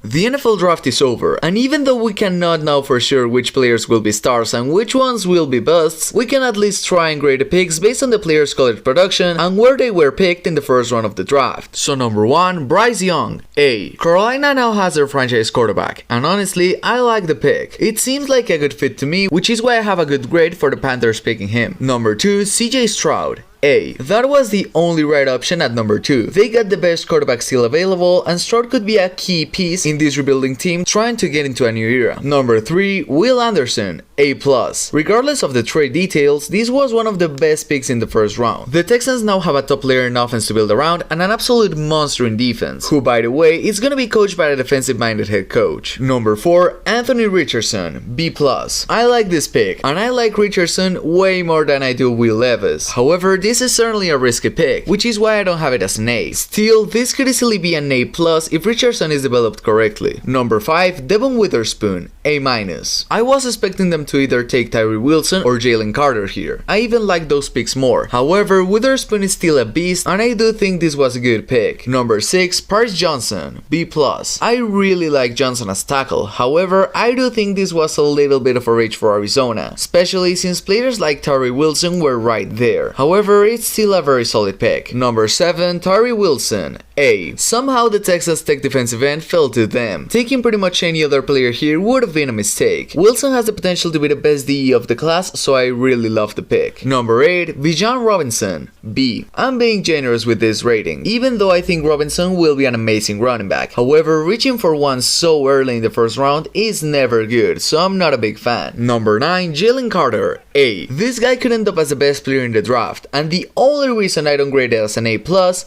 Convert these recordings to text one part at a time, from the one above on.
The NFL draft is over, and even though we cannot know for sure which players will be stars and which ones will be busts, we can at least try and grade the picks based on the players' college production and where they were picked in the first round of the draft. So number 1, Bryce Young, A. Carolina now has their franchise quarterback, and honestly, I like the pick. It seems like a good fit to me, which is why I have a good grade for the Panthers picking him. Number 2, CJ Stroud, A. That was the only right option at number 2. They got the best quarterback still available, and Stroud could be a key piece in this rebuilding team trying to get into a new era. Number 3, Will Anderson, A+. Regardless of the trade details, this was one of the best picks in the first round. The Texans now have a top player in offense to build around and an absolute monster in defense, who by the way is gonna be coached by a defensive-minded head coach. Number 4, Anthony Richardson, B+. I like this pick, and I like Richardson way more than I do Will Levis. However, this is certainly a risky pick, which is why I don't have it as an A. Still, this could easily be an A+ if Richardson is developed correctly. Number 5, Devon Witherspoon, A-. I was expecting them to either take Tyree Wilson or Jalen Carter here. I even like those picks more. However, Witherspoon is still a beast, and I do think this was a good pick. Number 6, Paris Johnson, B+. I really like Johnson as tackle. However, I do think this was a little bit of a reach for Arizona, especially since players like Tyree Wilson were right there. However, it's still a very solid pick. Number 7, Tyree Wilson, A. Somehow the Texas Tech defensive end fell to them. Taking pretty much any other player here would have been a mistake. Wilson has the potential to be the best DE of the class, so I really love the pick. Number 8, Bijan Robinson, B. I'm being generous with this rating, even though I think Robinson will be an amazing running back. However, reaching for one so early in the first round is never good, so I'm not a big fan. Number 9, Jalen Carter, A. This guy could end up as the best player in the draft, and the only reason I don't grade it as an A+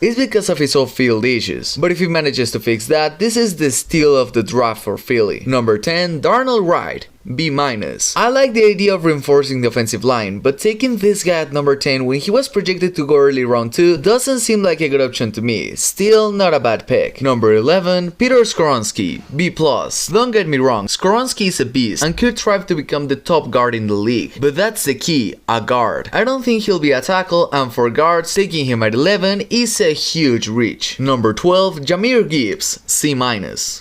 is because of his off-field issues. But if he manages to fix that, this is the steal of the draft for Philly. Number 10, Darnell Wright, B-. I like the idea of reinforcing the offensive line, but taking this guy at number 10 when he was projected to go early round 2 doesn't seem like a good option to me. Still not a bad pick. Number 11, Peter Skoronski, B+. Don't get me wrong, Skoronski is a beast and could thrive to become the top guard in the league, but that's the key, a guard. I don't think he'll be a tackle, and for guards, taking him at 11 is a huge reach. Number 12, Jahmyr Gibbs, C-.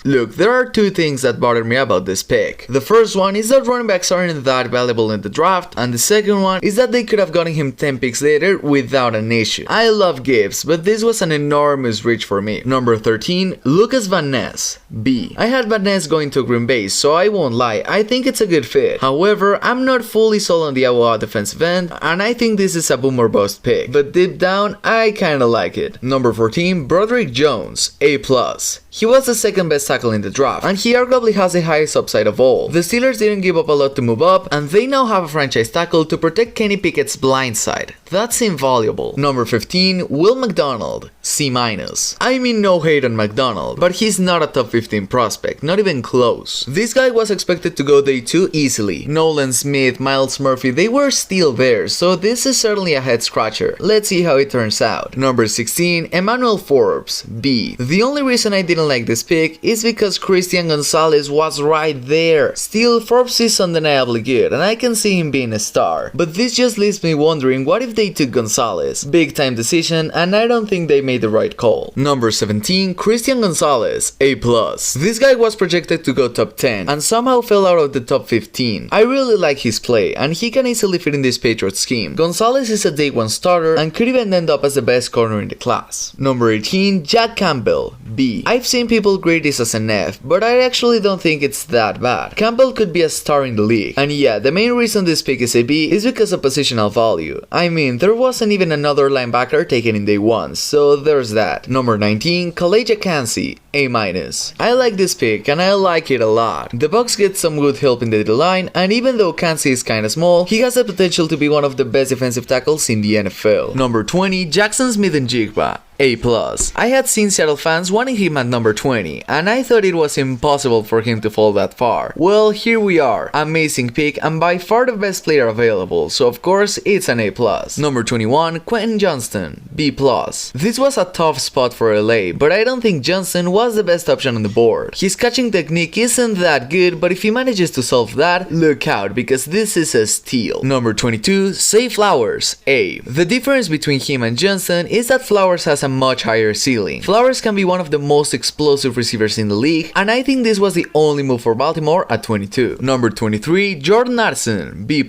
Look, there are two things that bother me about this pick. The first one is that running backs aren't that valuable in the draft, and the second one is that they could have gotten him 10 picks later without an issue. I love Gibbs, but this was an enormous reach for me. Number 13, Lukas Van Ness, B. I had Van Ness going to Green Bay, so I won't lie, I think it's a good fit. However, I'm not fully sold on the Iowa defensive end, and I think this is a boom or bust pick, but deep down, I kinda like it. Number 14, Broderick Jones, A+. He was the second best tackle in the draft, and he arguably has the highest upside of all. The Steelers didn't give up a lot to move up, and they now have a franchise tackle to protect Kenny Pickett's blind side. That's invaluable. Number 15, Will McDonald, C-. I mean, no hate on McDonald, but he's not a top 15 prospect, not even close. This guy was expected to go day 2 easily. Nolan Smith, Myles Murphy, they were still there, so this is certainly a head scratcher. Let's see how it turns out. Number 16, Emmanuel Forbes, B. The only reason I didn't like this pick is because Christian Gonzales was right there. Still, Forbes is undeniably good, and I can see him being a star. But this just leaves me wondering, what if they took Gonzales? Big time decision, and I don't think they made the right call. Number 17, Christian Gonzales, A+. This guy was projected to go top 10, and somehow fell out of the top 15. I really like his play, and he can easily fit in this Patriots scheme. Gonzales is a day 1 starter, and could even end up as the best corner in the class. Number 18, Jack Campbell, B. I've seen people grade this as an F, but I actually don't think it's that bad. Campbell could be a star in the league, and yeah, the main reason this pick is a B is because of positional value. I mean, there wasn't even another linebacker taken in day 1, so there's that. Number 19, Kalijah Kancey, A-. I like this pick, and I like it a lot. The Bucs get some good help in the D-line, and even though Kancey is kinda small, he has the potential to be one of the best defensive tackles in the NFL. Number 20, JAX-Anton Smith-Njigba, A+. I had seen Seattle fans wanting him at number 20, and I thought it was impossible for him to fall that far. Well, here we are. Amazing pick, and by far the best player available, so of course it's an A+. Number 21, Quentin Johnston, B+. This was a tough spot for LA, but I don't think Johnson was the best option on the board. His catching technique isn't that good, but if he manages to solve that, look out, because this is a steal. Number 22, Zay Flowers, A. The difference between him and Johnson is that Flowers has has a much higher ceiling. Flowers can be one of the most explosive receivers in the league, and I think this was the only move for Baltimore at 22. Number 23, Jordan Addison, B+.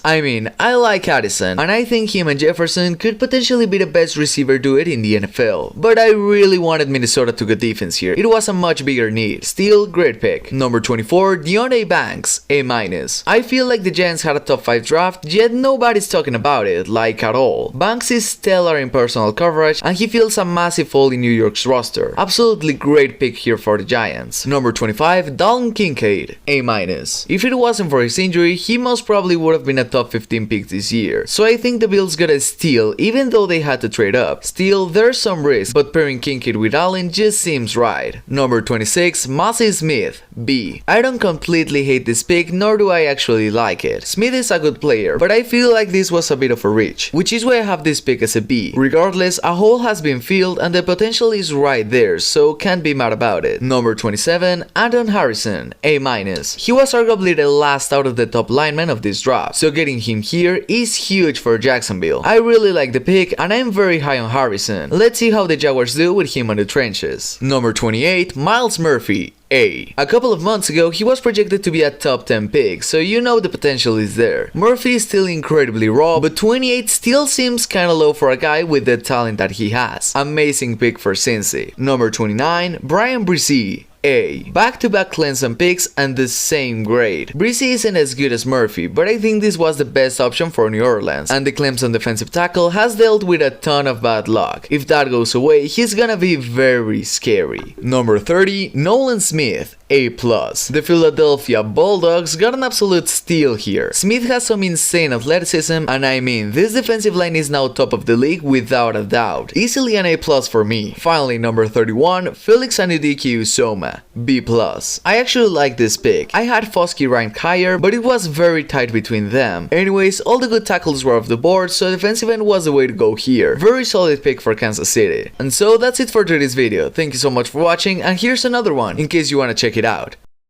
I mean, I like Addison, and I think him and Jefferson could potentially be the best receiver duet in the NFL, but I really wanted Minnesota to get defense here. It was a much bigger need. Still, great pick. Number 24, Deonte Banks, A-. I feel like the Giants had a top 5 draft, yet nobody's talking about it, like at all. Banks is stellar in personal coverage, and he fills a massive hole in New York's roster. Absolutely great pick here for the Giants. Number 25, Dalton Kincaid, A-. If it wasn't for his injury, he most probably would have been a top 15 pick this year, so I think the Bills got a steal even though they had to trade up. Still, there's some risk, but pairing Kincaid with Allen just seems right. Number 26, LV-Tyree Smith, B. I don't completely hate this pick, nor do I actually like it. Smith is a good player, but I feel like this was a bit of a reach, which is why I have this pick as a B. Regardless, a hole has been filled and the potential is right there, so can't be mad about it. Number 27, Anton Harrison, A-. He was arguably the last out of the top linemen of this draft, so getting him here is huge for Jacksonville. I really like the pick and I'm very high on Harrison. Let's see how the Jaguars do with him on the trenches. Number 28, Myles Murphy, A. A couple of months ago, he was projected to be a top 10 pick, so you know the potential is there. Murphy is still incredibly raw, but 28 still seems kinda low for a guy with the talent that he has. Amazing pick for Cincy. Number 29, Bryan Bresee, A. Back-to-back Clemson picks and the same grade. Bresee isn't as good as Murphy, but I think this was the best option for New Orleans, and the Clemson defensive tackle has dealt with a ton of bad luck. If that goes away, he's gonna be very scary. Number 30, Nolan Smith, A+. The Philadelphia Bulldogs got an absolute steal here. Smith has some insane athleticism, and I mean, this defensive line is now top of the league without a doubt. Easily an A+ for me. Finally, number 31, Felix Anudike-Uzomah, B+. I actually like this pick. I had Foskey ranked higher, but it was very tight between them. Anyways, all the good tackles were off the board, so defensive end was the way to go here. Very solid pick for Kansas City. And so that's it for today's video. Thank you so much for watching, and here's another one in case you wanna check it out.